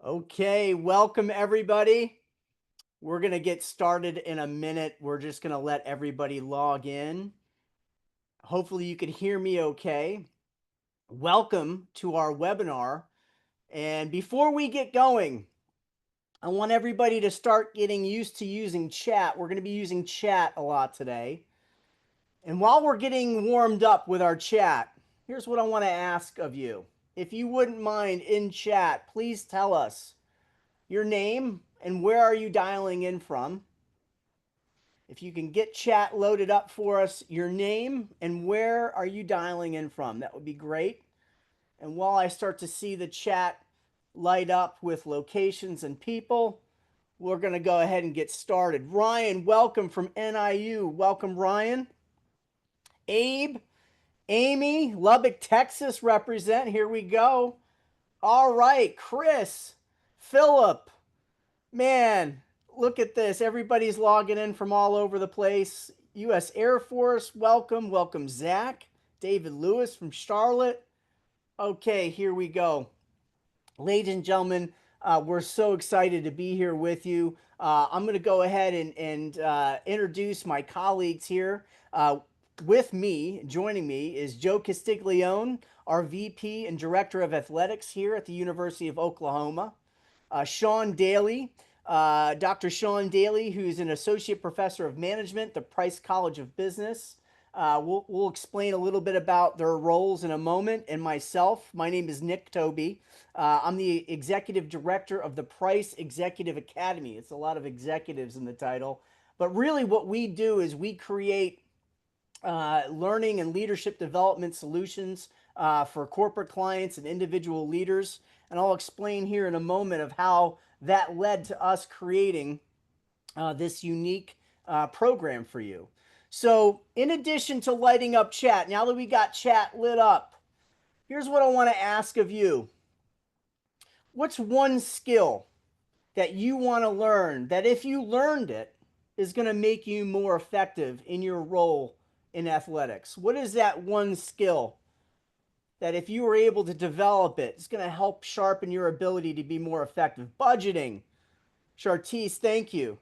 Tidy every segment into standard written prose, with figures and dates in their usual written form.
Okay, welcome everybody. We're going to get started in a minute. We're just going to let everybody log in. Hopefully, you can hear me okay. Welcome to our webinar. And before we get going, I want everybody to start getting used to using chat. We're going to be using chat a lot today. And while we're getting warmed up with our chat, here's what I want to ask of you. If you wouldn't mind in chat, please tell us your name and where are you dialing in from. If you can get chat loaded up for us, your name and where are you dialing in from, that would be great. And while I start to see the chat light up with locations and people, we're going to go ahead and get started. Ryan, welcome from NIU. Welcome, Ryan. Abe, Amy, Lubbock, Texas represent. Here we go. All right, Chris, Philip, man, look at this. Everybody's logging in from all over the place. U.S. Air Force, welcome. Welcome, Zach. David Lewis from Charlotte. Okay, here we go. Ladies and gentlemen, we're so excited to be here with you. I'm going to go ahead and introduce my colleagues here. With me, joining me, is Joe Castiglione, our VP and Director of Athletics here at the University of Oklahoma. Sean Daly, Dr. Sean Daly, who's an Associate Professor of Management, the Price College of Business. We'll explain a little bit about their roles in a moment. And myself, my name is Nick Tobey. I'm the Executive Director of the Price Executive Academy. It's a lot of executives in the title. But really what we do is we create learning and leadership development solutions for corporate clients and individual leaders. And I'll explain here in a moment of how that led to us creating this unique program for you. So in addition to lighting up chat, now that we got chat lit up, here's what I want to ask of you. What's one skill that you want to learn that if you learned it is going to make you more effective in your role in athletics? What is that one skill that if you were able to develop it, it's going to help sharpen your ability to be more effective? Budgeting. Chartice, thank you.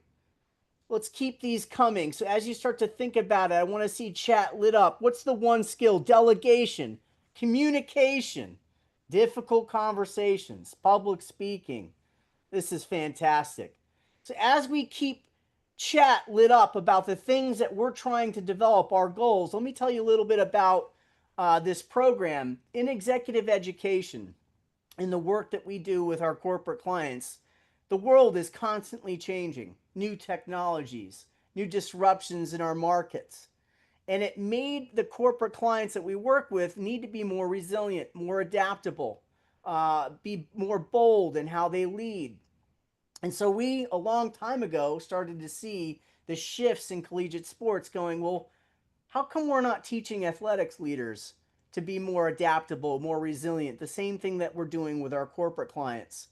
Let's keep these coming. So as you start to think about it, I want to see chat lit up. What's the one skill? Delegation, communication, difficult conversations, public speaking. This is fantastic. So as we keep chat lit up about the things that we're trying to develop, our goals, let me tell you a little bit about this program in executive education. In the work that we do with our corporate clients, the world is constantly changing. New technologies, new disruptions in our markets. And it made the corporate clients that we work with need to be more resilient, more adaptable, be more bold in how they lead. And so we, a long time ago, started to see the shifts in collegiate sports going, well, how come we're not teaching athletics leaders to be more adaptable, more resilient? The same thing that we're doing with our corporate clients.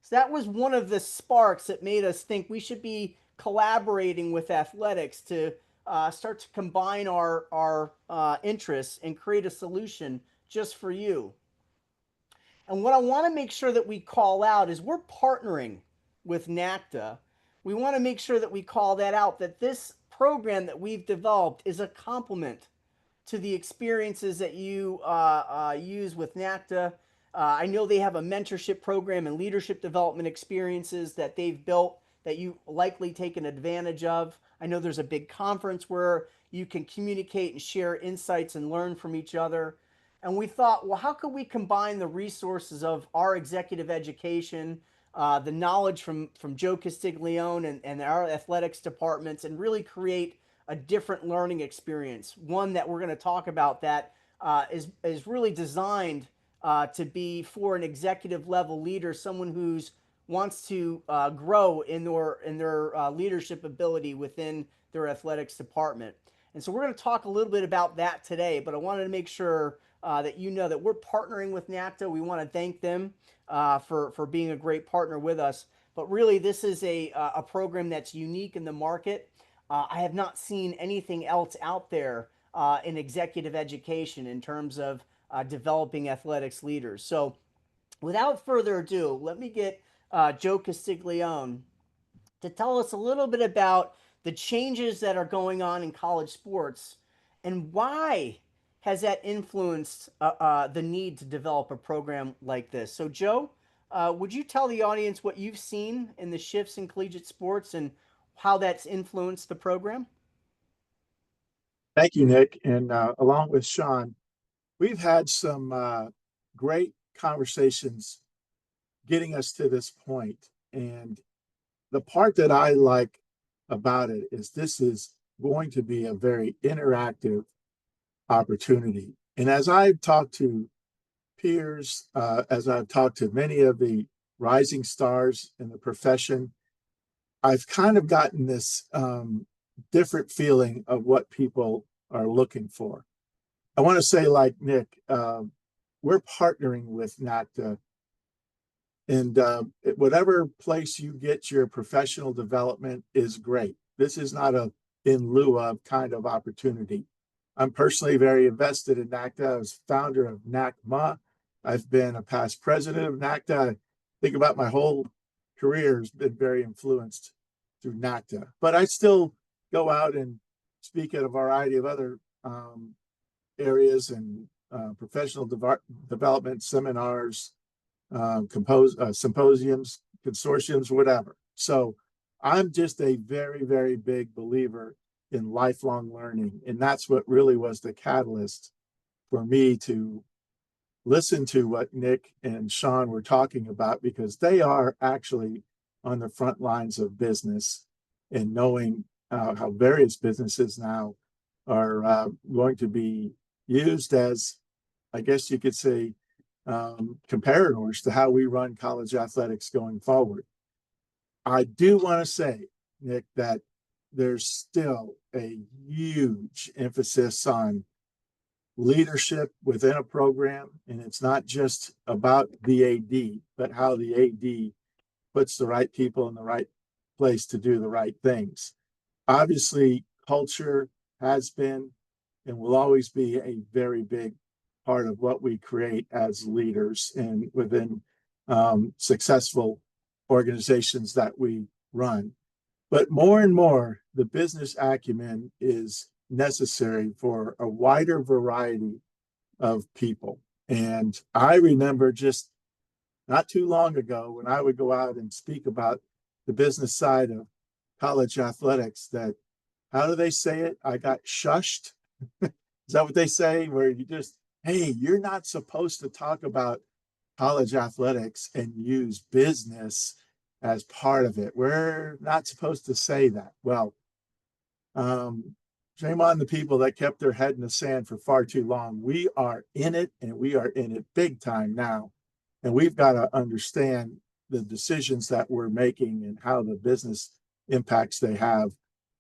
So that was one of the sparks that made us think we should be collaborating with athletics to start to combine our interests and create a solution just for you. And what I want to make sure that we call out is we're partnering with NACDA. We want to make sure that we call that out, that this program that we've developed is a complement to the experiences that you use with NACDA. I know they have a mentorship program and leadership development experiences that they've built that you likely taken advantage of. I know there's a big conference where you can communicate and share insights and learn from each other. And we thought, well, how could we combine the resources of our executive education, the knowledge from Joe Castiglione and our athletics departments, and really create a different learning experience, one that we're going to talk about that is really designed to be for an executive level leader, someone who's wants to grow in their leadership ability within their athletics department. And so we're going to talk a little bit about that today, but I wanted to make sure that you know that we're partnering with NACDA. We want to thank them for being a great partner with us. But really, this is a program that's unique in the market. I have not seen anything else out there in executive education in terms of developing athletics leaders. So without further ado, let me get Joe Castiglione, to tell us a little bit about the changes that are going on in college sports and why has that influenced the need to develop a program like this. So, Joe, would you tell the audience what you've seen in the shifts in collegiate sports and how that's influenced the program? Thank you, Nick. And along with Sean, we've had some great conversations getting us to this point. And the part that I like about it is this is going to be a very interactive opportunity. And as I've talked to peers, as I've talked to many of the rising stars in the profession, I've kind of gotten this different feeling of what people are looking for. I want to say, like Nick, we're partnering with NACDA, and whatever place you get your professional development is great. This is not a in lieu of kind of opportunity. I'm personally very invested in NACDA. I was founder of NACMA. I've been a past president of NACDA. I think about my whole career has been very influenced through NACDA, but I still go out and speak at a variety of other areas and professional development seminars, symposiums, consortiums, whatever. So I'm just a very, very big believer in lifelong learning. And that's what really was the catalyst for me to listen to what Nick and Sean were talking about, because they are actually on the front lines of business and knowing how various businesses now are going to be used as, I guess you could say, comparators to how we run college athletics going forward. I do want to say, Nick, that there's still a huge emphasis on leadership within a program. And it's not just about the AD, but how the AD puts the right people in the right place to do the right things. Obviously, culture has been and will always be a very big part of what we create as leaders and within successful organizations that we run. But more and more, the business acumen is necessary for a wider variety of people. And I remember just not too long ago when I would go out and speak about the business side of college athletics that, how do they say it? I got shushed. Is that what they say? Where you just, hey, you're not supposed to talk about college athletics and use business as part of it. We're not supposed to say that. Well, shame on the people that kept their head in the sand for far too long. We are in it, and we are in it big time now. And we've got to understand the decisions that we're making and how the business impacts they have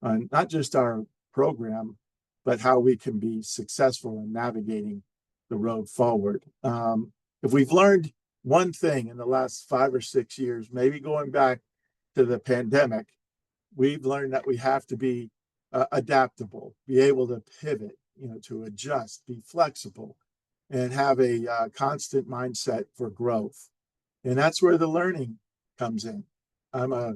on not just our program, but how we can be successful in navigating the road forward. If we've learned one thing in the last 5 or 6 years, maybe going back to the pandemic, we've learned that we have to be adaptable, be able to pivot, to adjust, be flexible, and have a constant mindset for growth. And that's where the learning comes in. I'm a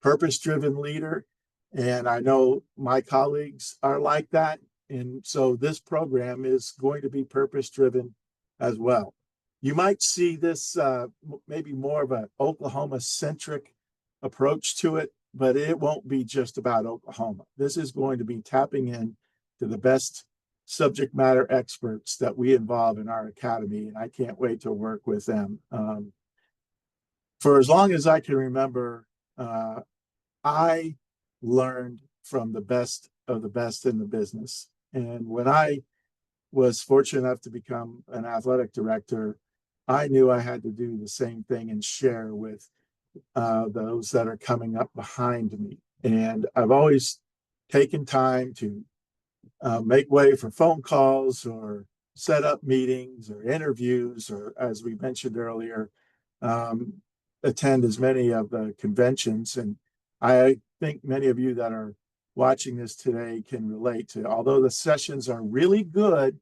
purpose-driven leader, and I know my colleagues are like that. And so this program is going to be purpose-driven as well. You might see this maybe more of an Oklahoma-centric approach to it, but it won't be just about Oklahoma. This is going to be tapping in to the best subject matter experts that we involve in our academy, and I can't wait to work with them. For as long as I can remember, I learned from the best of the best in the business. And when I was fortunate enough to become an athletic director, I knew I had to do the same thing and share with those that are coming up behind me. And I've always taken time to make way for phone calls or set up meetings or interviews, or as we mentioned earlier, attend as many of the conventions. And I think many of you that are watching this today can relate to, although the sessions are really good,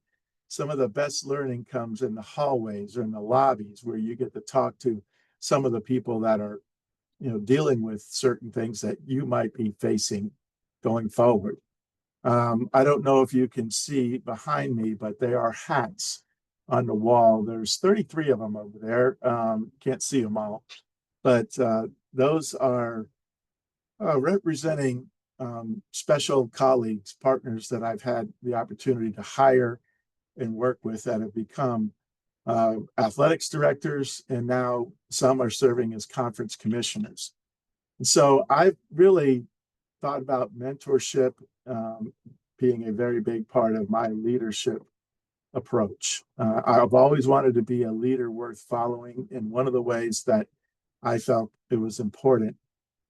some of the best learning comes in the hallways or in the lobbies where you get to talk to some of the people that are, dealing with certain things that you might be facing going forward. I don't know if you can see behind me, but they are hats on the wall. There's 33 of them over there. Can't see them all, but those are representing special colleagues, partners that I've had the opportunity to hire and work with that have become athletics directors, and now some are serving as conference commissioners. And so I've really thought about mentorship being a very big part of my leadership approach. I've always wanted to be a leader worth following, and one of the ways that I felt it was important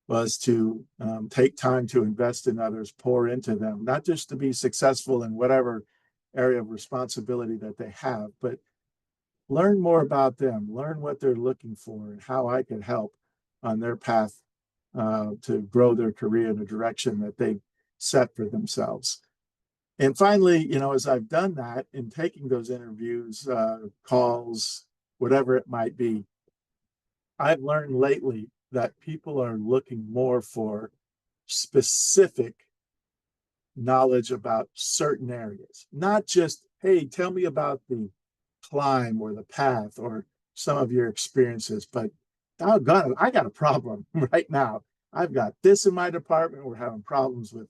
was to take time to invest in others, pour into them, not just to be successful in whatever area of responsibility that they have, but learn more about them, learn what they're looking for, and how I can help on their path to grow their career in the direction that they set for themselves. And finally, as I've done that in taking those interviews, calls, whatever it might be, I've learned lately that people are looking more for specific knowledge about certain areas, not just, hey, tell me about the climb or the path or some of your experiences, but doggone it, I got a problem right now. I've got this in my department. We're having problems with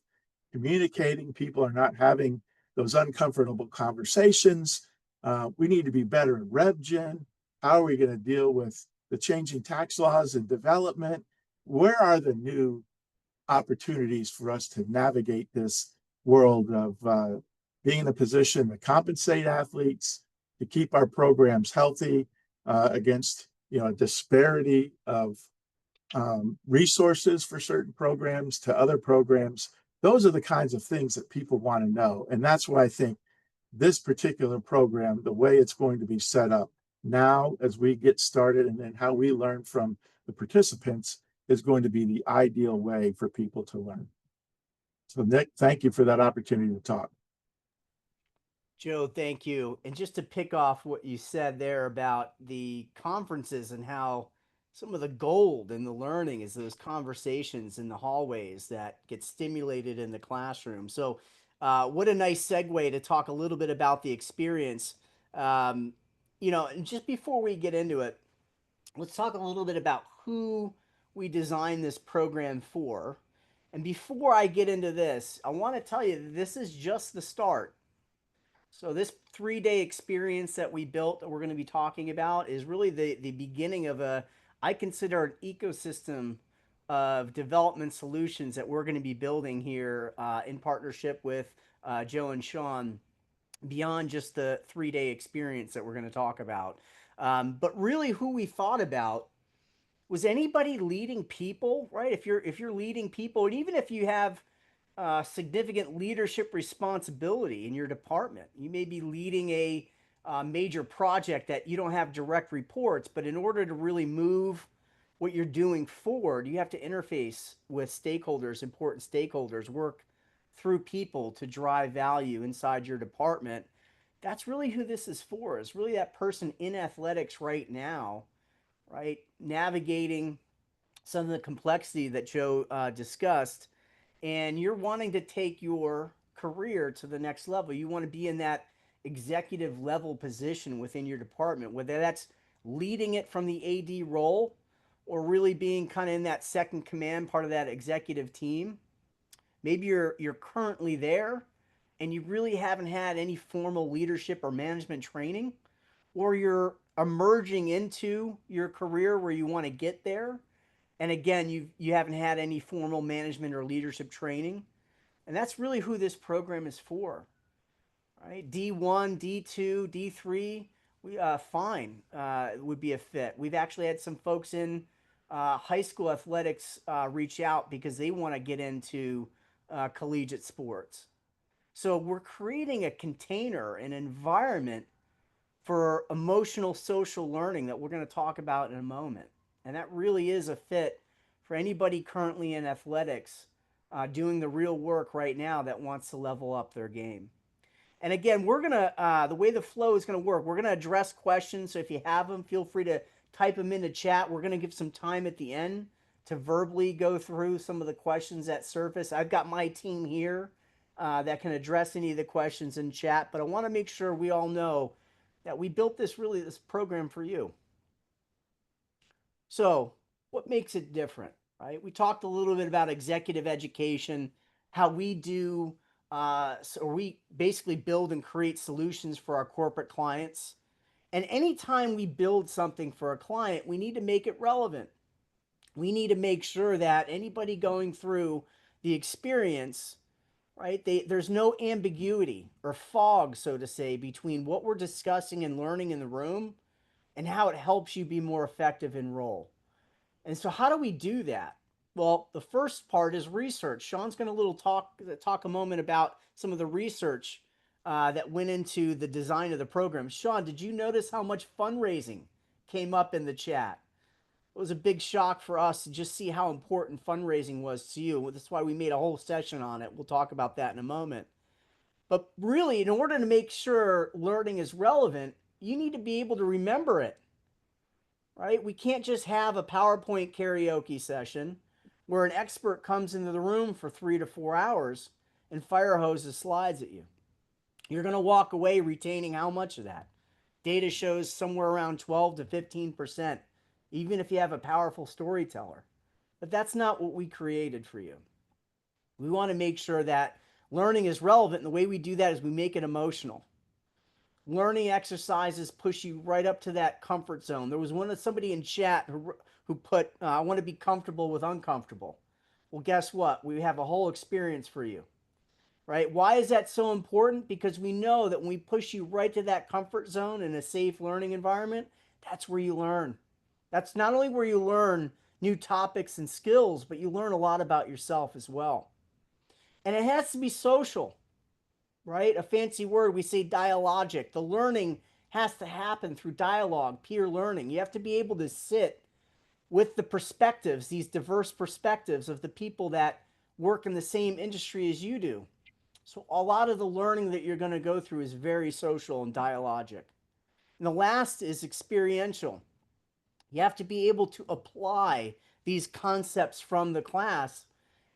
communicating. People are not having those uncomfortable conversations. We need to be better in rev gen. How are we going to deal with the changing tax laws and development? Where are the new opportunities for us to navigate this world of being in a position to compensate athletes, to keep our programs healthy against a disparity of resources for certain programs to other programs? Those are the kinds of things that people want to know. And that's why I think this particular program, the way it's going to be set up now as we get started, and then how we learn from the participants, is going to be the ideal way for people to learn. So Nick, thank you for that opportunity to talk. Joe, thank you. And just to pick off what you said there about the conferences and how some of the gold in the learning is those conversations in the hallways that get stimulated in the classroom. So, what a nice segue to talk a little bit about the experience. And just before we get into it, let's talk a little bit about who we designed this program for. And before I get into this, I want to tell you this is just the start. So this 3-day experience that we built that we're going to be talking about is really the beginning of I consider an ecosystem of development solutions that we're going to be building here in partnership with Joe and Sean beyond just the 3-day experience that we're going to talk about. But really who we thought about was anybody leading people, right? If you're leading people, and even if you have significant leadership responsibility in your department. You may be leading a major project that you don't have direct reports, but in order to really move what you're doing forward, you have to interface with stakeholders, important stakeholders, work through people to drive value inside your department. That's really who this is for. It's really that person in athletics right now, right? Navigating some of the complexity that Joe discussed, and you're wanting to take your career to the next level. You want to be in that executive level position within your department, whether that's leading it from the AD role or really being kind of in that second command part of that executive team. Maybe you're currently there and you really haven't had any formal leadership or management training, or you're emerging into your career where you want to get there, and again you haven't had any formal management or leadership training. And that's really who this program is for, right? D1, D2, D3, we fine would be a fit. We've actually had some folks in high school athletics reach out because they want to get into collegiate sports. So we're creating a container, an environment for emotional social learning that we're going to talk about in a moment. And that really is a fit for anybody currently in athletics doing the real work right now that wants to level up their game. And again, we're going to, the way the flow is going to work, we're going to address questions. So if you have them, feel free to type them into chat. We're going to give some time at the end to verbally go through some of the questions that surface. I've got my team here that can address any of the questions in chat, but I want to make sure we all know that we built this program for you. So, what makes it different, right? We talked a little bit about executive education, how we do, so we basically build and create solutions for our corporate clients. And anytime we build something for a client, we need to make it relevant. We need to make sure that anybody going through the experience, right, there's no ambiguity or fog, so to say, between what we're discussing and learning in the room and how it helps you be more effective in role. And so, how do we do that? Well, the first part is research. Sean's going to talk a moment about some of the research that went into the design of the program. Sean, did you notice how much fundraising came up in the chat? It was a big shock for us to just see how important fundraising was to you. That's why we made a whole session on it. We'll talk about that in a moment. But really, in order to make sure learning is relevant, you need to be able to remember it, right? We can't just have a PowerPoint karaoke session where an expert comes into the room for 3 to 4 hours and fire hoses slides at you. You're going to walk away retaining how much of that? Data shows somewhere around 12 to 15%, even if you have a powerful storyteller. But that's not what we created for you. We want to make sure that learning is relevant, and the way we do that is we make it emotional. Learning exercises push you right up to that comfort zone. There was somebody in chat who put, I want to be comfortable with uncomfortable. Well, guess what? We have a whole experience for you, right? Why is that so important? Because we know that when we push you right to that comfort zone in a safe learning environment, that's where you learn. That's not only where you learn new topics and skills, but you learn a lot about yourself as well. And it has to be social, right? A fancy word, we say dialogic. The learning has to happen through dialogue, peer learning. You have to be able to sit with the perspectives, these diverse perspectives of the people that work in the same industry as you do. So a lot of the learning that you're going to go through is very social and dialogic. And the last is experiential. You have to be able to apply these concepts from the class.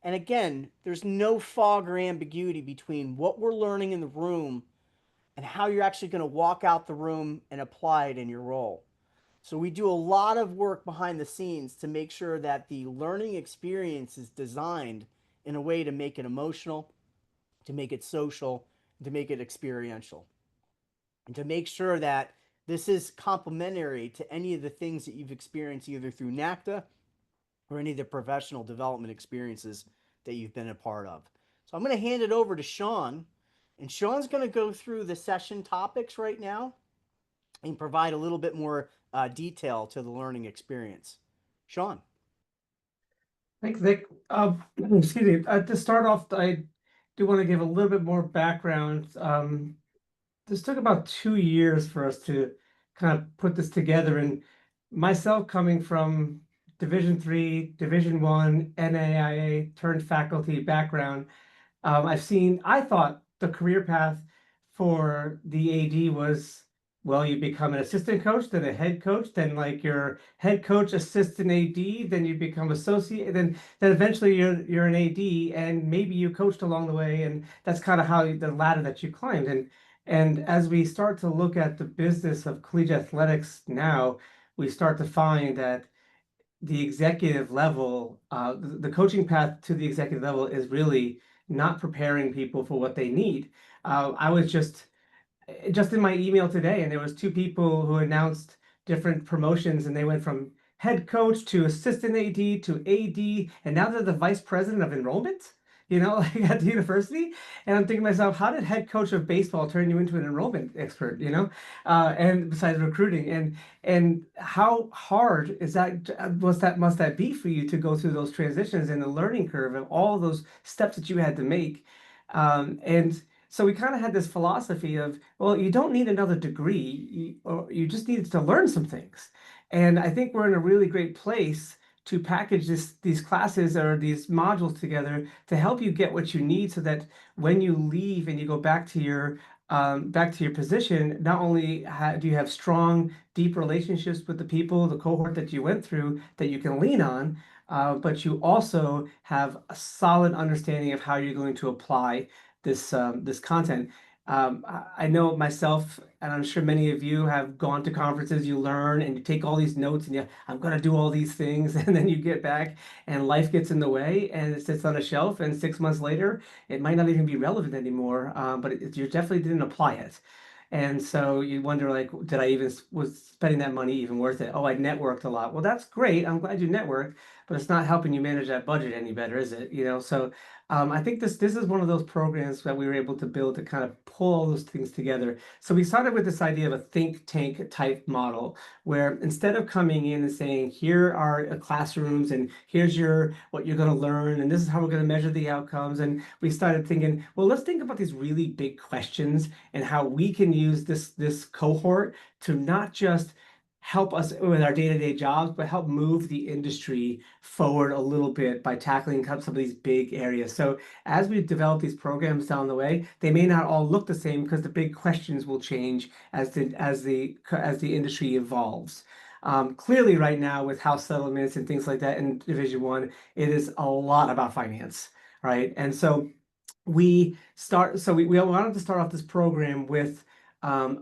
And again, there's no fog or ambiguity between what we're learning in the room and how you're actually going to walk out the room and apply it in your role. So we do a lot of work behind the scenes to make sure that the learning experience is designed in a way to make it emotional, to make it social, to make it experiential, and to make sure that this is complementary to any of the things that you've experienced either through NACDA or any of the professional development experiences that you've been a part of. So I'm going to hand it over to Sean, and Sean's going to go through the session topics right now and provide a little bit more detail to the learning experience. Sean. Thanks, Nick. Excuse me. To start off, I do want to give a little bit more background. This took about 2 years for us to kind of put this together, and myself coming from Division III, Division I, NAIA turned faculty background, I thought the career path for the AD was, well, you become an assistant coach, then a head coach, then like your head coach, assistant AD, then you become associate, then eventually you're an AD, and maybe you coached along the way, and that's kind of how the ladder that you climbed. And as we start to look at the business of collegiate athletics now, we start to find that the executive level, the coaching path to the executive level is really not preparing people for what they need. I was just in my email today, and there was 2 people who announced different promotions, and they went from head coach to assistant AD to AD, and now they're the vice president of enrollment, like at the university. And I'm thinking to myself, how did head coach of baseball turn you into an enrollment expert, and besides recruiting, and how hard is that, must that be for you to go through those transitions and the learning curve of all those steps that you had to make? And so we kind of had this philosophy of, well, you don't need another degree, you just need to learn some things. And I think we're in a really great place to package these classes or these modules together to help you get what you need, so that when you leave and you go back to your back to your position, not only do you have strong, deep relationships with the people, the cohort that you went through that you can lean on, but you also have a solid understanding of how you're going to apply this content. I know myself, and I'm sure many of you have gone to conferences, you learn and you take all these notes and I'm going to do all these things. And then you get back and life gets in the way and it sits on a shelf. And 6 months later, it might not even be relevant anymore, but you definitely didn't apply it. And so you wonder, like, did I even, was spending that money even worth it? Oh, I networked a lot. Well, that's great. I'm glad you networked, but it's not helping you manage that budget any better, is it? So I think this is one of those programs that we were able to build to kind of pull all those things together. So we started with this idea of a think tank type model, where instead of coming in and saying, here are classrooms and here's what you're going to learn and this is how we're going to measure the outcomes, and we started thinking, well, let's think about these really big questions and how we can use this cohort to not just help us with our day-to-day jobs, but help move the industry forward a little bit by tackling some of these big areas. So as we develop these programs down the way, they may not all look the same because the big questions will change as the industry evolves. Clearly, right now with house settlements and things like that in Division One, it is a lot about finance, right? And so we wanted to start off this program with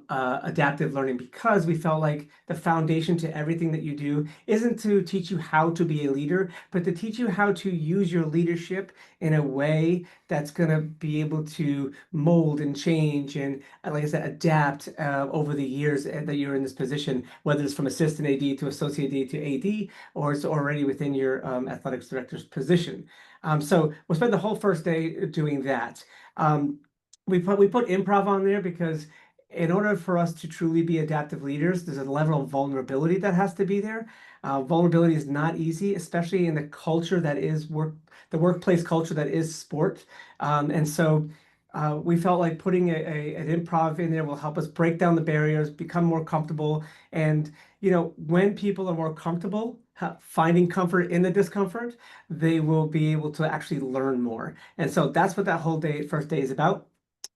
adaptive learning because we felt like the foundation to everything that you do isn't to teach you how to be a leader, but to teach you how to use your leadership in a way that's going to be able to mold and change and, like I said, adapt over the years that you're in this position, whether it's from assistant AD to associate AD to AD, or it's already within your athletics director's position. So we'll spend the whole first day doing that. We put improv on there because in order for us to truly be adaptive leaders, there's a level of vulnerability that has to be there. Vulnerability is not easy, especially in the culture that is the workplace culture that is sport. And so we felt like putting an improv in there will help us break down the barriers, become more comfortable. And, when people are more comfortable finding comfort in the discomfort, they will be able to actually learn more. And so that's what that whole first day is about.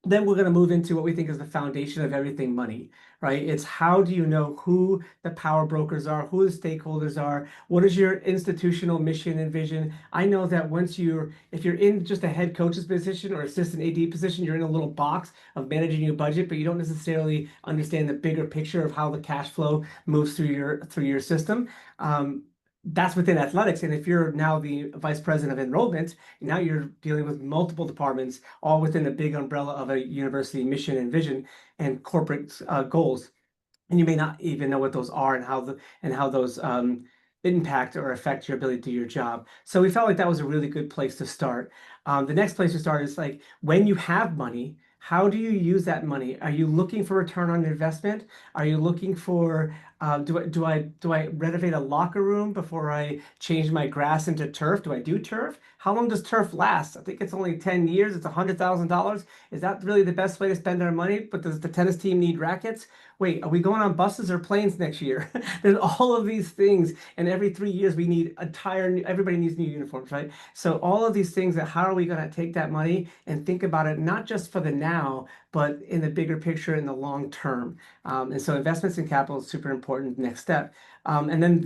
Then we're going to move into what we think is the foundation of everything money, right? It's how do you know who the power brokers are, who the stakeholders are, what is your institutional mission and vision? I know that if you're in just a head coach's position or assistant AD position, you're in a little box of managing your budget, but you don't necessarily understand the bigger picture of how the cash flow moves through your system. That's within athletics. And if you're now the vice president of enrollment, now you're dealing with multiple departments, all within a big umbrella of a university mission and vision and corporate goals. And you may not even know what those are and how those impact or affect your ability to do your job. So we felt like that was a really good place to start. The next place to start is like, when you have money, how do you use that money? Are you looking for return on investment? Are you looking for do I renovate a locker room before I change my grass into turf? Do I do turf? How long does turf last? I think it's only 10 years. It's $100,000. Is that really the best way to spend our money? But does the tennis team need rackets? Wait, are we going on buses or planes next year? There's all of these things, and every 3 years we need everybody needs new uniforms, right? So all of these things, that how are we going to take that money and think about it not just for the now, but in the bigger picture in the long term. And so investments in capital is super important next step. And then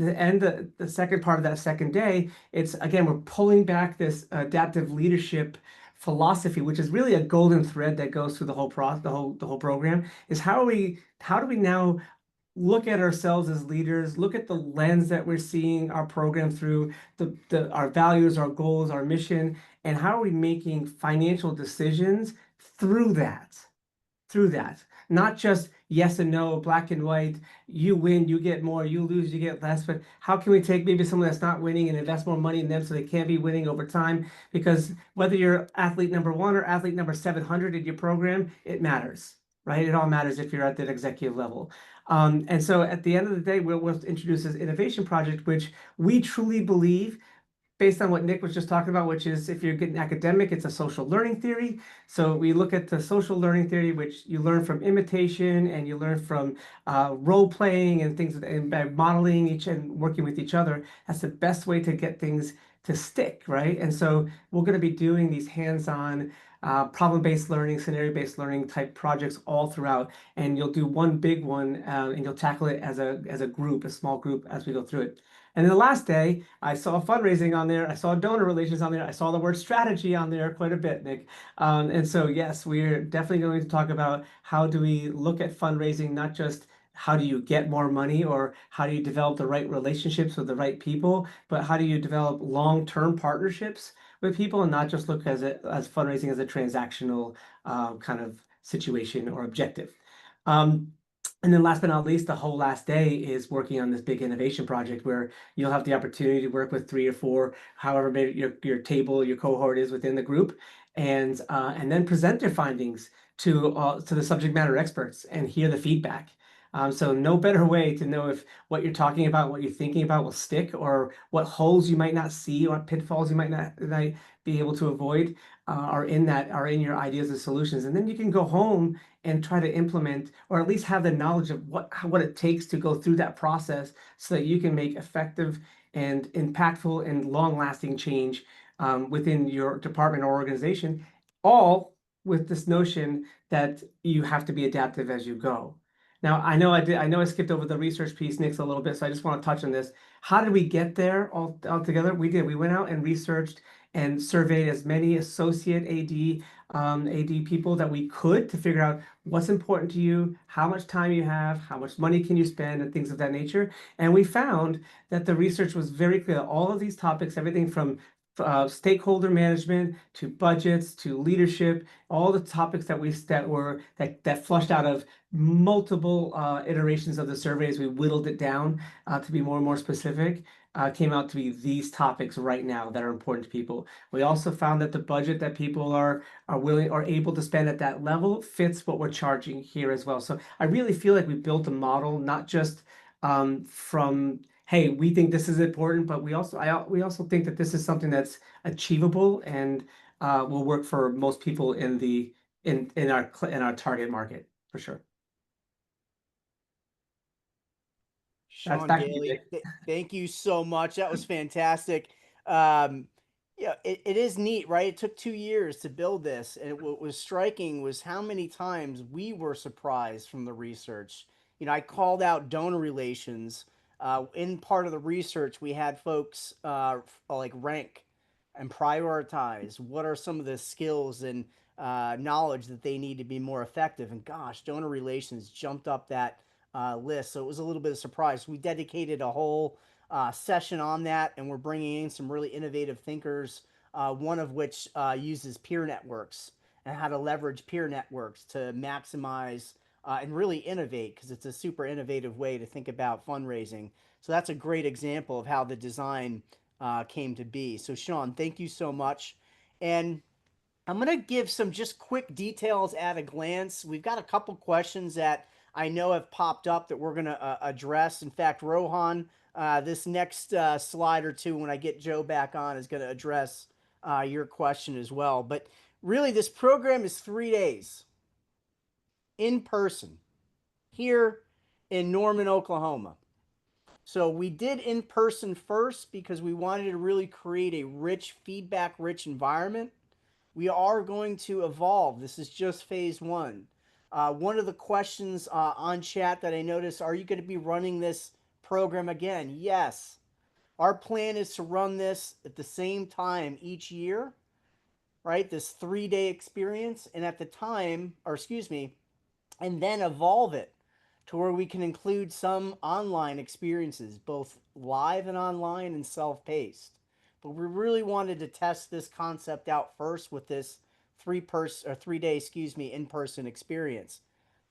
the second part of that second day, it's again, we're pulling back this adaptive leadership philosophy, which is really a golden thread that goes through the whole program, is how do we now look at ourselves as leaders, look at the lens that we're seeing our program through, our values, our goals, our mission, and how are we making financial decisions through that? Not just yes and no, black and white, you win, you get more, you lose, you get less, but how can we take maybe someone that's not winning and invest more money in them so they can be winning over time? Because whether you're athlete number 1 or athlete number 700 in your program, it matters, right? It all matters if you're at that executive level. And so at the end of the day, we'll introduce this innovation project, which we truly believe, based on what Nick was just talking about, which is if you're getting academic, it's a social learning theory. So we look at the social learning theory, which you learn from imitation and you learn from role playing and things, and by modeling each and working with each other. That's the best way to get things to stick, right? And so we're going to be doing these hands-on problem-based learning, scenario-based learning type projects all throughout. And you'll do one big one, and you'll tackle it as a group, a small group, as we go through it. And then the last day, I saw fundraising on there. I saw donor relations on there. I saw the word strategy on there quite a bit, Nick. And so, yes, we're definitely going to talk about how do we look at fundraising, not just how do you get more money or how do you develop the right relationships with the right people, but how do you develop long-term partnerships with people and not just look as fundraising as a transactional kind of situation or objective. And then last but not least, the whole last day is working on this big innovation project where you'll have the opportunity to work with 3 or 4, however big your table, your cohort is within the group, and then present their findings to the subject matter experts and hear the feedback. So no better way to know if what you're talking about, what you're thinking about will stick, or what holes you might not see, or pitfalls you might not be able to avoid are in your ideas and solutions. And then you can go home and try to implement, or at least have the knowledge of what it takes to go through that process so that you can make effective and impactful and long-lasting change within your department or organization, all with this notion that you have to be adaptive as you go. Now, I know I skipped over the research piece, Nick, a little bit, so I just want to touch on this. How did we get there all together? We did. We went out and researched and surveyed as many associate AD people that we could to figure out what's important to you, how much time you have, how much money can you spend, and things of that nature. And we found that the research was very clear. All of these topics, everything from stakeholder management to budgets to leadership, all the topics that flushed out of multiple iterations of the surveys, we whittled it down to be more and more specific. Came out to be these topics right now that are important to people. We also found that the budget that people are willing or able to spend at that level fits what we're charging here as well. So I really feel like we built a model not just from hey, we think this is important, but we also think that this is something that's achievable and will work for most people in our target market for sure. That's Sean back to you, Daly, Nick. thank you so much. That was fantastic. Yeah, it is neat, right? It took 2 years to build this, and what was striking was how many times we were surprised from the research. You know, I called out donor relations. In part of the research, we had folks like rank and prioritize what are some of the skills and knowledge that they need to be more effective. And gosh, donor relations jumped up that list. So it was a little bit of a surprise. We dedicated a whole session on that, and we're bringing in some really innovative thinkers, one of which uses peer networks and how to leverage peer networks to maximize and really innovate, because it's a super innovative way to think about fundraising. So that's a great example of how the design came to be. So Sean, thank you so much. And I'm going to give some just quick details at a glance. We've got a couple questions that I know have popped up that we're going to address. In fact, Rohan, this next slide or two, when I get Joe back on, is going to address your question as well. But really, this program is 3 days in person here in Norman, Oklahoma. So we did in person first because we wanted to really create a rich, feedback rich environment. We are going to evolve. This is just phase 1. One of the questions on chat that I noticed, are you going to be running this program again? Yes. Our plan is to run this at the same time each year, right? This 3-day experience. And at the time, or excuse me, and then evolve it to where we can include some online experiences, both live and online and self-paced. But we really wanted to test this concept out first with this 3-day, in-person experience.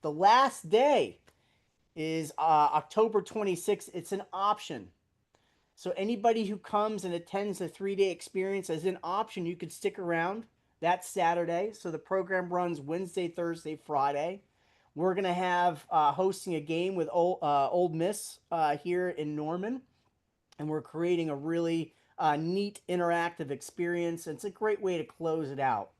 The last day is October 26th. It's an option. So anybody who comes and attends the 3-day experience as an option, you could stick around that Saturday. So the program runs Wednesday, Thursday, Friday. We're going to have hosting a game with Old Miss here in Norman, and we're creating a really neat interactive experience. It's a great way to close it out,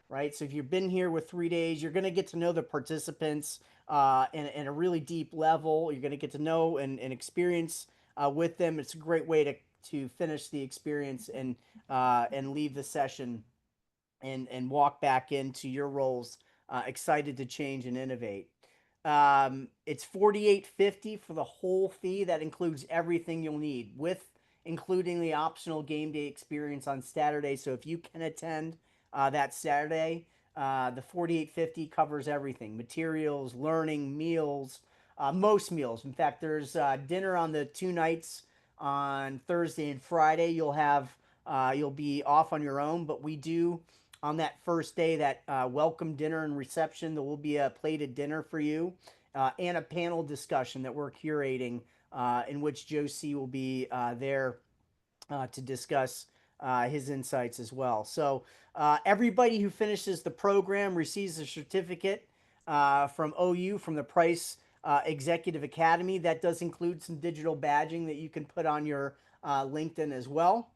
right? So if you've been here with 3 days, you're going to get to know the participants in a really deep level. You're going to get to know and experience with them. It's a great way to finish the experience and leave the session and walk back into your roles, excited to change and innovate. It's $48.50 for the whole fee. That includes everything you'll need, with including the optional game day experience on Saturday. So if you can attend that Saturday, the $48.50 covers everything: materials, learning, meals, most meals. In fact, there's dinner on the 2 nights on Thursday and Friday. You'll be off on your own, but we do on that first day that welcome dinner and reception. There will be a plated dinner for you and a panel discussion that we're curating, in which Joe C will be there to discuss his insights as well. So everybody who finishes the program receives a certificate from OU, from the Price Executive Academy. That does include some digital badging that you can put on your LinkedIn as well.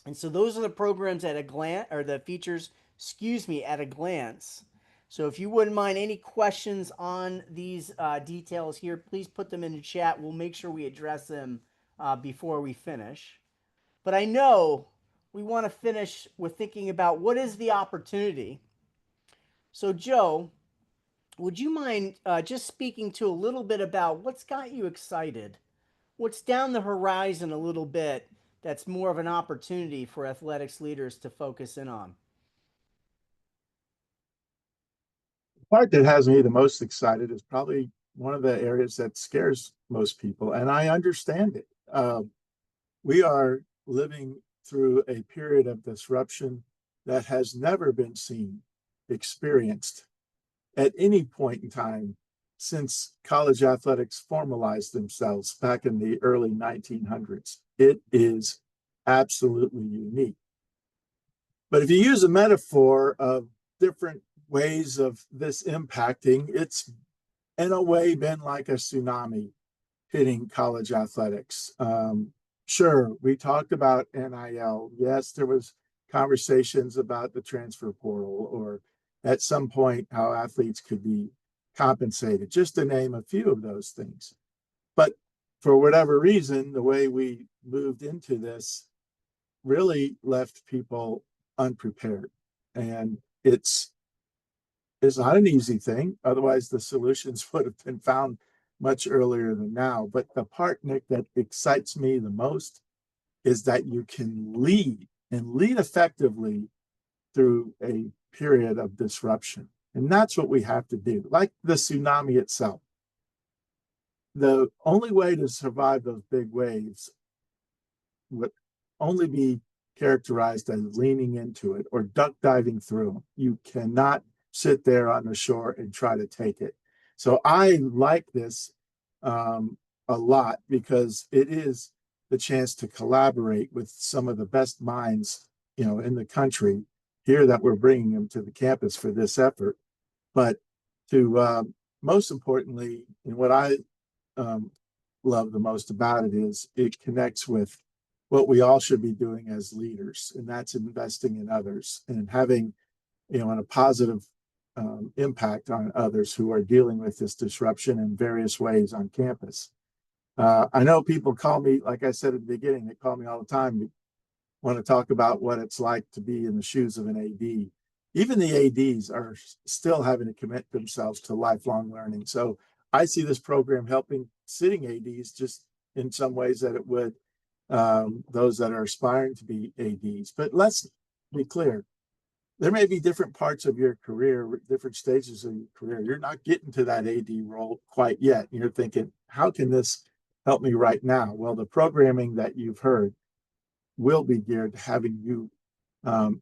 And so those are the programs at a glance, or the features, at a glance. So if you wouldn't mind, any questions on these details here, please put them in the chat. We'll make sure we address them before we finish. But I know we want to finish with thinking about what is the opportunity. So Joe, would you mind just speaking to a little bit about what's got you excited? What's down the horizon a little bit that's more of an opportunity for athletics leaders to focus in on? The part that has me the most excited is probably one of the areas that scares most people, and I understand it. We are living through a period of disruption that has never been seen, experienced at any point in time since college athletics formalized themselves back in the early 1900s. It is absolutely unique. But if you use a metaphor of different ways of this impacting, it's in a way been like a tsunami hitting college athletics. Sure, we talked about NIL. Yes, there was conversations about the transfer portal, or at some point how athletes could be compensated, just to name a few of those things. But for whatever reason, the way we moved into this really left people unprepared. And it's not an easy thing. Otherwise, the solutions would have been found much earlier than now. But the part, Nick, that excites me the most is that you can lead, and lead effectively through a period of disruption. And that's what we have to do. Like the tsunami itself, the only way to survive those big waves would only be characterized as leaning into it or duck diving through them. You cannot sit there on the shore and try to take it. So I like this a lot, because it is the chance to collaborate with some of the best minds, in the country here, that we're bringing them to the campus for this effort. But to most importantly, and what I love the most about it is it connects with what we all should be doing as leaders, and that's investing in others and having, a positive impact on others who are dealing with this disruption in various ways on campus. I know people call me, like I said at the beginning, they call me all the time, want to talk about what it's like to be in the shoes of an AD. Even the ADs are still having to commit themselves to lifelong learning. So I see this program helping sitting ADs just in some ways that it would those that are aspiring to be ADs. But let's be clear. There may be different parts of your career, different stages of your career. You're not getting to that AD role quite yet. You're thinking, how can this help me right now? Well, the programming that you've heard will be geared to having you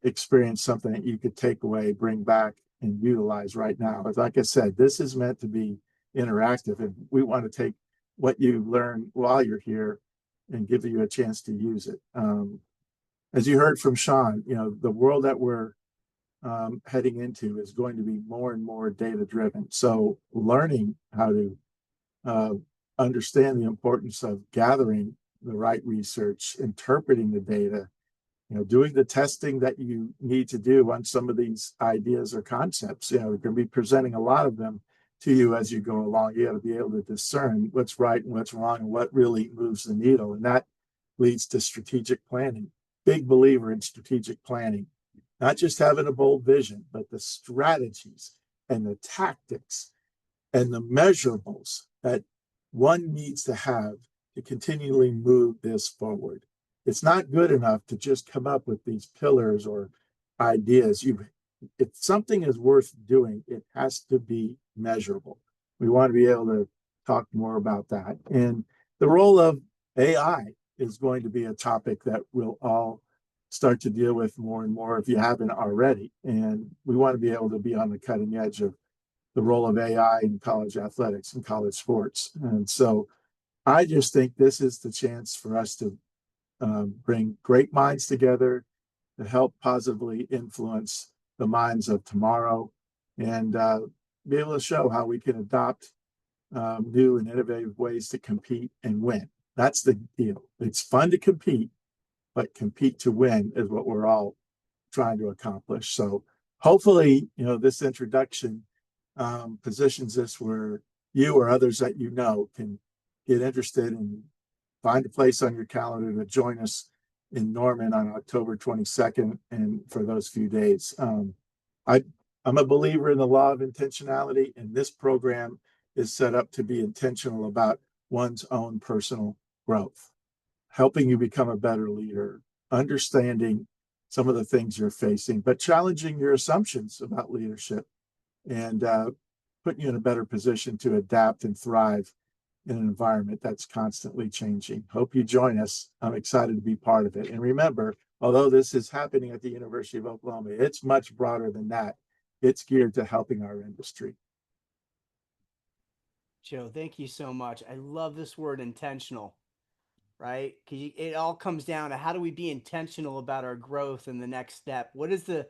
experience something that you could take away, bring back, and utilize right now. But like I said, this is meant to be interactive, and we want to take what you learn while you're here and give you a chance to use it. As you heard from Sean, the world that we're heading into is going to be more and more data driven. So learning how to understand the importance of gathering the right research, interpreting the data, doing the testing that you need to do on some of these ideas or concepts. We're going to be presenting a lot of them to you as you go along. You got to be able to discern what's right and what's wrong and what really moves the needle. And that leads to strategic planning. Big believer in strategic planning. not just having a bold vision, but the strategies and the tactics and the measurables that one needs to have to continually move this forward. It's not good enough to just come up with these pillars or ideas. If something is worth doing, it has to be measurable. We want to be able to talk more about that. And the role of AI is going to be a topic that we'll all start to deal with more and more if you haven't already. And we want to be able to be on the cutting edge of the role of AI in college athletics and college sports. And so I just think this is the chance for us to bring great minds together to help positively influence the minds of tomorrow and be able to show how we can adopt new and innovative ways to compete and win. That's the deal. It's fun to compete, but compete to win is what we're all trying to accomplish. So hopefully, this introduction positions us where you or others that you know can get interested and find a place on your calendar to join us in Norman on October 22nd and for those few days. I'm a believer in the law of intentionality, and this program is set up to be intentional about one's own personal growth, helping you become a better leader, understanding some of the things you're facing, but challenging your assumptions about leadership and putting you in a better position to adapt and thrive in an environment that's constantly changing. Hope you join us. I'm excited to be part of it. And remember, although this is happening at the University of Oklahoma, it's much broader than that. It's geared to helping our industry. Joe, thank you so much. I love this word intentional, right? Because it all comes down to how do we be intentional about our growth and the next step? What is the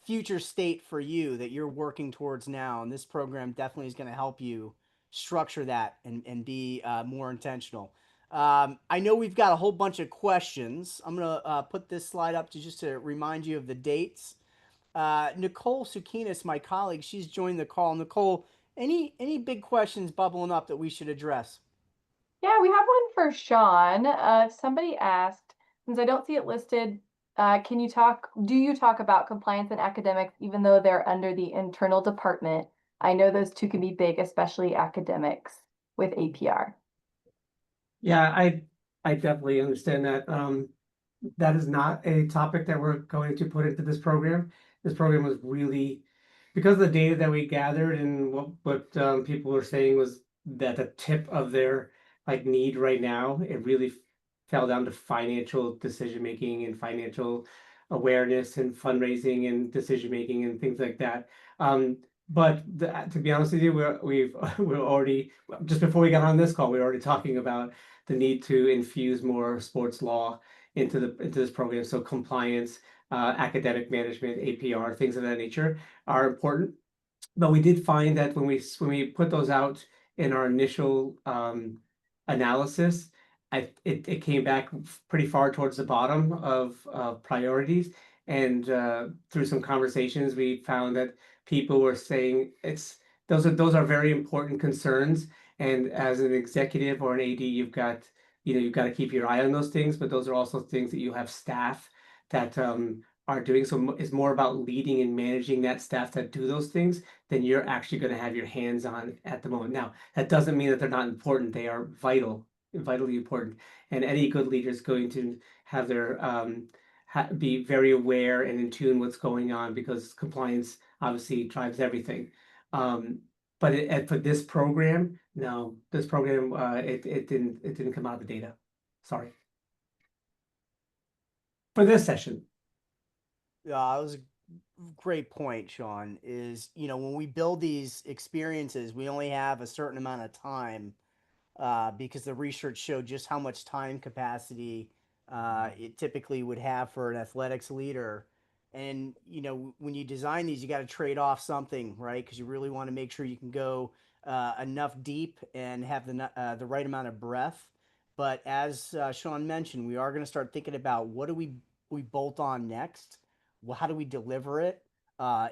future state for you that you're working towards now? And this program definitely is going to help you structure that and be more intentional. I know we've got a whole bunch of questions. I'm going to put this slide up to remind you of the dates. Nicole Sukinis, my colleague, she's joined the call. Nicole, any big questions bubbling up that we should address? Yeah, we have one for Sean. Somebody asked, since I don't see it listed, do you talk about compliance and academics, even though they're under the internal department? I know those two can be big, especially academics with APR. Yeah, I definitely understand that. That is not a topic that we're going to put into this program. This program was really, because of the data that we gathered and what people were saying was that the tip of their need right now, it really fell down to financial decision making and financial awareness and fundraising and decision making and things like that. But to be honest with you, we're already, just before we got on this call, we were already talking about the need to infuse more sports law into this program. So compliance, academic management, APR, things of that nature are important. But we did find that when we put those out in our initial analysis, it came back pretty far towards the bottom of priorities. And through some conversations, we found that people were saying those are very important concerns. And as an executive or an AD, you've got to keep your eye on those things. But those are also things that you have staff that are doing. So it's more about leading and managing that staff that do those things than you're actually going to have your hands on at the moment. Now, that doesn't mean that they're not important. They are vitally important. And any good leader is going to have their be very aware and in tune what's going on, because compliance obviously drives everything. But for this program, no, this program it didn't come out of the data. Sorry. For this session. That was a great point, Sean. Is when we build these experiences, we only have a certain amount of time because the research showed just how much time capacity it typically would have for an athletics leader. And when you design these, you got to trade off something, right? Because you really want to make sure you can go enough deep and have the right amount of breadth. But as Sean mentioned, we are going to start thinking about what do we bolt on next. Well, how do we deliver it?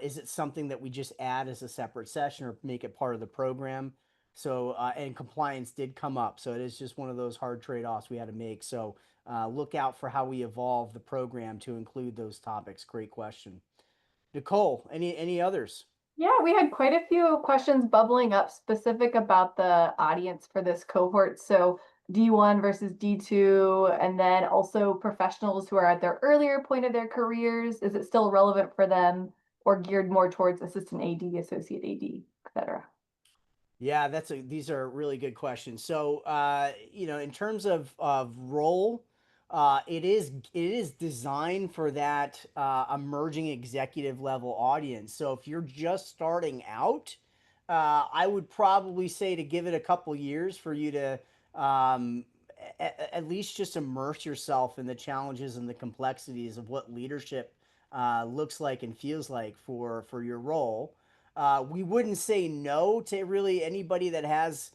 Is it something that we just add as a separate session or make it part of the program? So, and compliance did come up. So it is just one of those hard trade-offs we had to make. So look out for how we evolve the program to include those topics. Great question. Nicole, any others? Yeah, we had quite a few questions bubbling up specific about the audience for this cohort. So D1 versus D2, and then also professionals who are at their earlier point of their careers. Is it still relevant for them or geared more towards assistant AD, associate AD, etc.? Yeah, these are really good questions. So, in terms of role, it is designed for that emerging executive level audience. So, if you're just starting out, I would probably say to give it a couple years for you to um, at least just immerse yourself in the challenges and the complexities of what leadership looks like and feels like for your role. We wouldn't say no to really anybody that has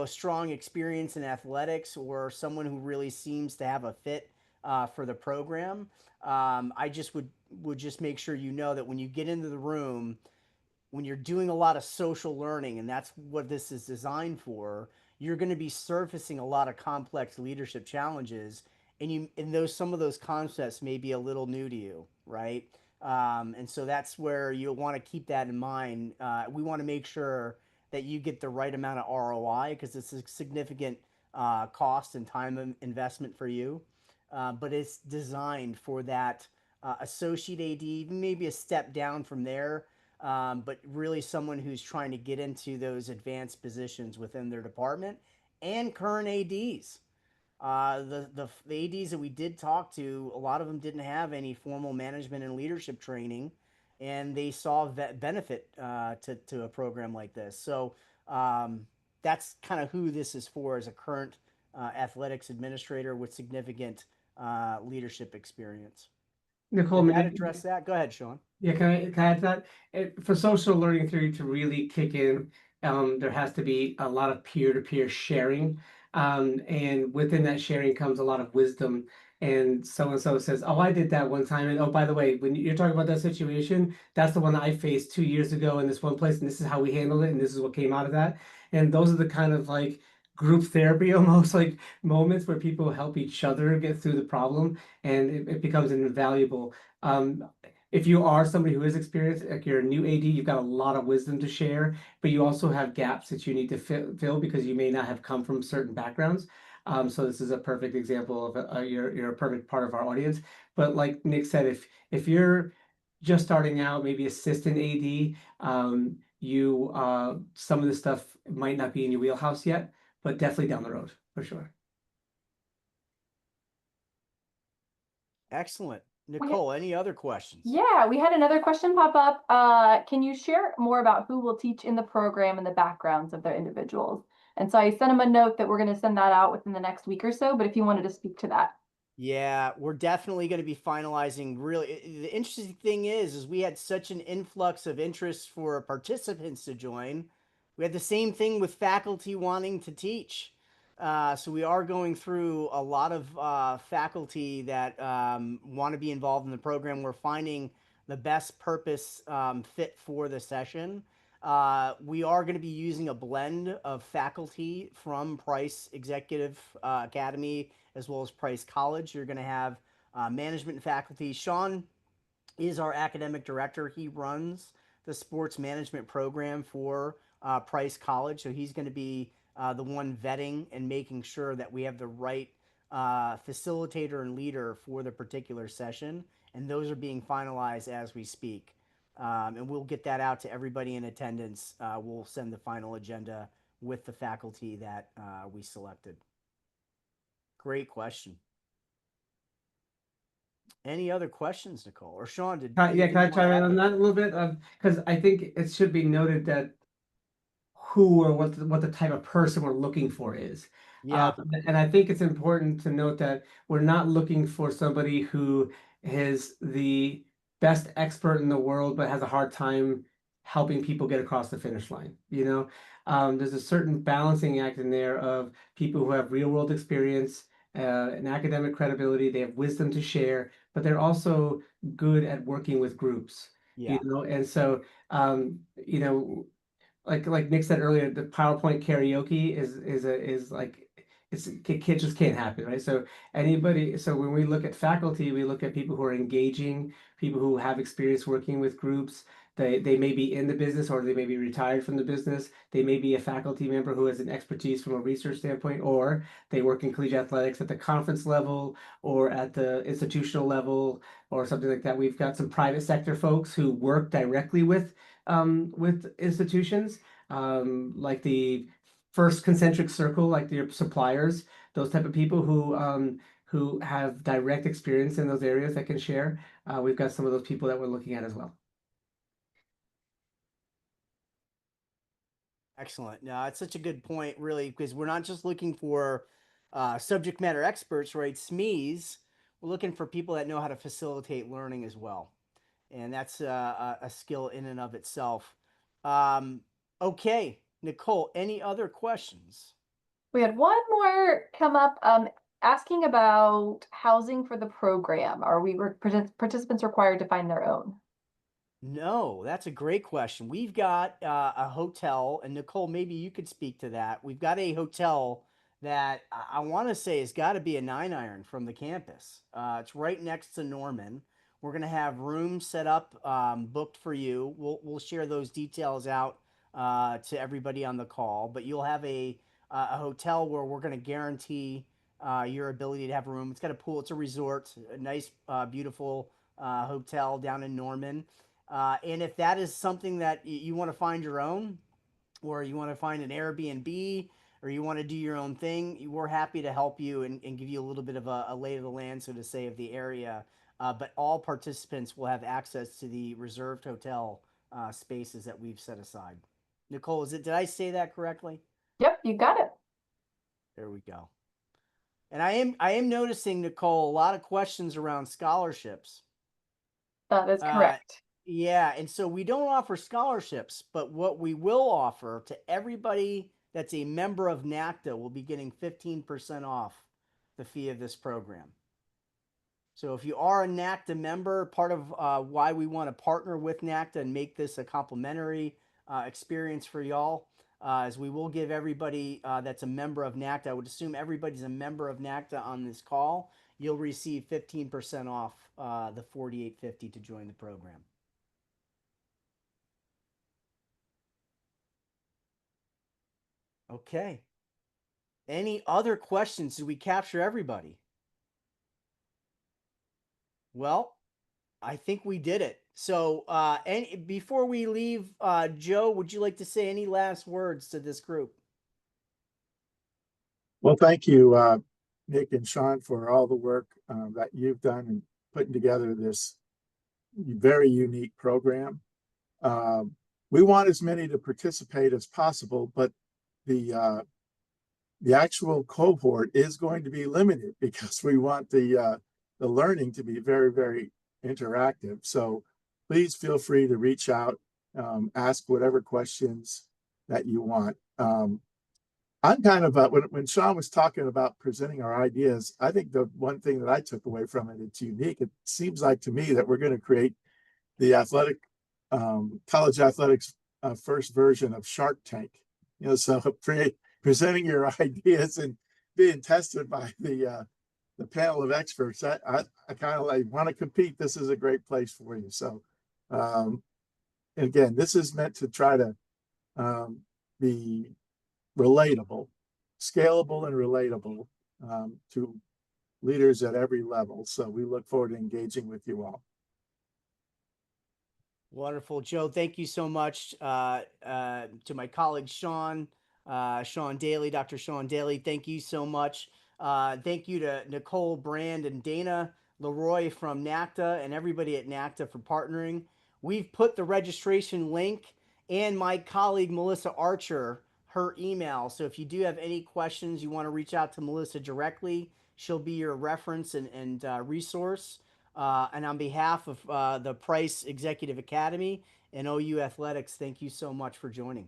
strong experience in athletics or someone who really seems to have a fit for the program. I just would just make sure you know that when you get into the room, when you're doing a lot of social learning, and that's what this is designed for, you're going to be surfacing a lot of complex leadership challenges, and those some of those concepts may be a little new to you, right? And so that's where you'll want to keep that in mind. We want to make sure that you get the right amount of ROI because it's a significant cost and time investment for you, but it's designed for that associate AD, maybe a step down from there, but really someone who's trying to get into those advanced positions within their department and current ADs. The ADs that we did talk to, a lot of them didn't have any formal management and leadership training, and they saw benefit to a program like this. So that's kind of who this is for as a current athletics administrator with significant leadership experience. Nicole, Did that address that? Go ahead, Sean. yeah, can I add that? For social learning theory to really kick in, there has to be a lot of peer-to-peer sharing. And within that sharing comes a lot of wisdom. And so says, oh, I did that one time. And oh, by the way, when you're talking about that situation, that's the one I faced 2 years ago in this one place. And this is how we handled it. And this is what came out of that. And those are the kind of like group therapy almost like moments where people help each other get through the problem. And it becomes an invaluable. If you are somebody who is experienced, like you're a new AD, you've got a lot of wisdom to share, but you also have gaps that you need to fill because you may not have come from certain backgrounds. So this is a perfect example of you're a perfect part of our audience. But like Nick said, if you're just starting out, maybe assistant AD, you some of this stuff might not be in your wheelhouse yet, but definitely down the road for sure. Excellent. Nicole, any other questions? Yeah, we had another question pop up. Can you share more about who will teach in the program and the backgrounds of their individuals? And so I sent them a note that we're going to send that out within the next week or so, but if you wanted to speak to that. Yeah, we're definitely going to be finalizing. Really, the interesting thing is we had such an influx of interest for participants to join. We had the same thing with faculty wanting to teach. So we are going through a lot of faculty that want to be involved in the program. We're finding the best purpose fit for the session. We are going to be using a blend of faculty from Price Executive Academy as well as Price College. You're going to have management faculty. Sean is our academic director. He runs the sports management program for Price College. So he's going to be the one vetting and making sure that we have the right facilitator and leader for the particular session. And those are being finalized as we speak. And we'll get that out to everybody in attendance. We'll send the final agenda with the faculty that we selected. Great question. Any other questions, Nicole or Sean? Did Yeah, can I chime in on that a little bit? Because I think it should be noted that who or what the type of person we're looking for is. Yeah. And I think it's important to note that we're not looking for somebody who is the best expert in the world, but has a hard time helping people get across the finish line. There's a certain balancing act in there of people who have real world experience, and academic credibility. They have wisdom to share, but they're also good at working with groups. Yeah. And so, like Nick said earlier, the PowerPoint karaoke is like it just can't happen, right? So when we look at faculty, we look at people who are engaging, people who have experience working with groups. They may be in the business or they may be retired from the business. They may be a faculty member who has an expertise from a research standpoint, or they work in collegiate athletics at the conference level or at the institutional level or something like that. We've got some private sector folks who work directly with institutions, like the first concentric circle, like the suppliers, those type of people who have direct experience in those areas that can share. We've got some of those people that we're looking at as well. Excellent. No, it's such a good point, really, because we're not just looking for subject matter experts, right? SMEs. We're looking for people that know how to facilitate learning as well, and that's a skill in and of itself. Um, okay, Nicole. Any other questions? We had one more come up, asking about housing for the program. Are participants required to find their own? No, that's a great question. We've got a hotel, and Nicole, maybe you could speak to that. We've got a hotel that I want to say has got to be a 9 iron from the campus. It's right next to Norman. We're going to have rooms set up, booked for you. We'll share those details out to everybody on the call, but you'll have a hotel where we're going to guarantee your ability to have a room. It's got a pool. It's a resort, a nice, beautiful hotel down in Norman. And if that is something that you want to find your own, or you want to find an Airbnb, or you want to do your own thing, we're happy to help you and give you a little bit of a lay of the land, so to say, of the area. But all participants will have access to the reserved hotel spaces that we've set aside. Nicole, did I say that correctly? Yep, you got it. There we go. And I am noticing, Nicole, a lot of questions around scholarships. That is correct. Yeah, and so we don't offer scholarships, but what we will offer to everybody that's a member of NACDA will be getting 15% off the fee of this program. So if you are a NACDA member, part of why we want to partner with NACDA and make this a complimentary experience for y'all is we will give everybody that's a member of NACDA, I would assume everybody's a member of NACDA on this call, you'll receive 15% off the $48.50 to join the program. Okay. Any other questions? Did we capture everybody? Well, I think we did it. So, before we leave, Joe, would you like to say any last words to this group? Well, thank you, Nick and Sean, for all the work that you've done in putting together this very unique program. We want as many to participate as possible, but the actual cohort is going to be limited because we want the learning to be very, very interactive. So please feel free to reach out, ask whatever questions that you want. I'm kind of when Sean was talking about presenting our ideas, I think the one thing that I took away from it, it's unique. It seems like to me that we're going to create the college athletics first version of Shark Tank. So presenting your ideas and being tested by the panel of experts. I kind of like want to compete. This is a great place for you. So, and again, this is meant to try to be relatable, scalable, and relatable to leaders at every level. So we look forward to engaging with you all. Wonderful, Joe. Thank you so much to my colleague Sean Daly, Dr. Sean Daly. Thank you so much. Thank you to Nicole, Brand, and Dana Leroy from NACDA and everybody at NACDA for partnering. We've put the registration link and my colleague Melissa Archer, her email. So if you do have any questions, you want to reach out to Melissa directly. She'll be your reference and resource. And on behalf of the Price Executive Academy and OU Athletics, thank you so much for joining.